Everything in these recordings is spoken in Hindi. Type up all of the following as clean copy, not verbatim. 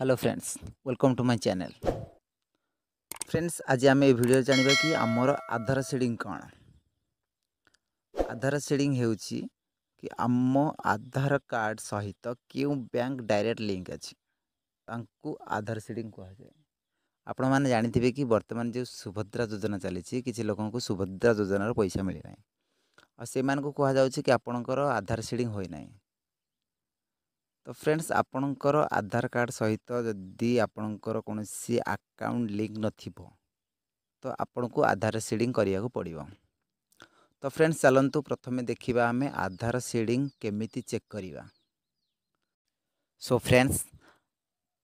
Hello friends, welcome to my channel. Friends, आज आम ये वीडियो जानिबा कि आमर आधार सीडिंग कौन। आधार सीडिंग हेउची कि आम आधार कार्ड सहित क्यों बैंक डायरेक्ट लिंक अच्छी तांकु आधार सीडिंग कहा जाए। आपण मैंने जानिथिबे कि वर्तमान जो सुभद्रा योजना चली किसी लोगों को सुभद्रा योजनार पैसा मिल ना और से कह जाउछि कि आपणकर आधार सीडिंग होई नाही। तो फ्रेंड्स, आपणकर आधार कार्ड सहित जदि आपणकर कौनसी अकाउंट लिंक नथिबो तो आपन को आधार सीडिंग करिया को पड़िबो। तो फ्रेंड्स, चलंतु प्रथमे देखिबा हमें आधार सीडिंग केमिति चेक करिबा। सो फ्रेंड्स,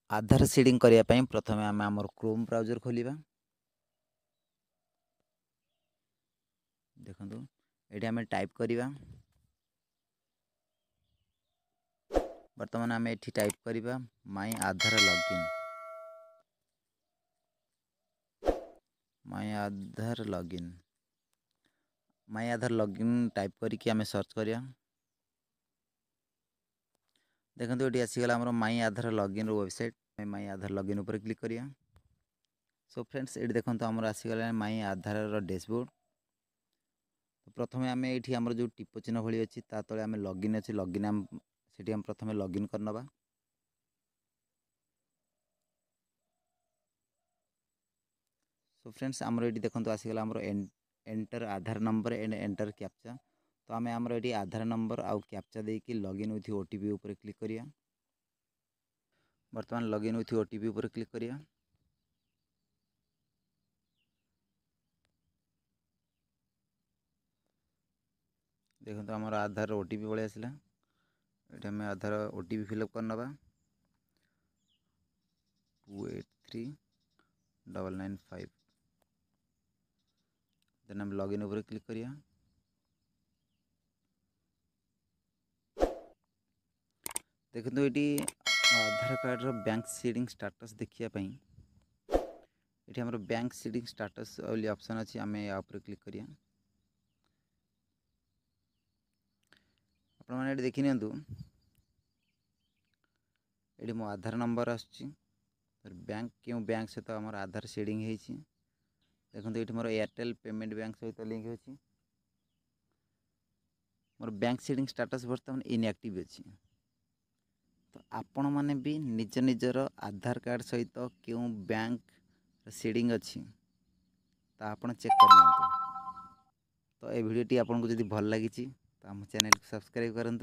आधार सीडिंग करिया पई प्रथमे हमें हमर क्रोम ब्राउजर खोलिबा। देखंतु एठी हमें टाइप करिबा। वर्तमान हमें एठी टाइप करिबा my Aadhaar login. My Aadhaar login my Aadhaar login type करके हमें सर्च करिया। देखो ये आसीगला आम माई आधार लॉगिन वेबसाइट। माई आधार लॉगिन उपर क्लिक करिया। सो फ्रेंड्स, ये देखो आमर आसीगला माई आधार डैशबोर्ड। तो प्रथम आम ये आम जो टिप चिन्ह भाई अच्छी तले आम लॉगिन अच्छी लॉगिन आम से प्रथम लॉगिन करनवा। सो फ्रेंड्स, आमर ये देखो आसीगला आम enter Aadhaar number and enter captcha. तो आम आमर ये आधार नंबर आउ कैप्चा देकी लॉगिन विथ ओटीपी उपर क्लिक करिया। वर्तमान लॉगिन विथ ओटीपी उपर क्लिक करिया। देखो आमर आधार ओटीपी पलि आसला। ये आम आधार ओटीपी फिलअप करनवा 283995। देन हम लॉगिन उपर क्लिक करिया। देखो ये आधार कार्ड रो बैंक सीडिंग स्टेटस देखिया ये आम बैंक सीडिंग स्टेटस वाली ऑप्शन अच्छी आम या क्लिक करिया। आपण मैंने देखि नियंतु ये मो आधार नंबर आसुची बैंक क्यों बैंक सहित आम आधार सीडिंग होती। देखो ये मोर एयरटेल पेमेंट बैंक सहित लिंक होती। मोर बैंक सीडिंग स्टेटस बर्तमान इनएक्टिव अच्छी। तो आपण मैंने भी निज निजर आधार कार्ड सहित क्यों बैंक सीडिंग अच्छी तो आपण चेक कर लिया। तो ये वीडियोटी आपको जब भल लगी तो आम चैनल को सब्सक्राइब करूँ।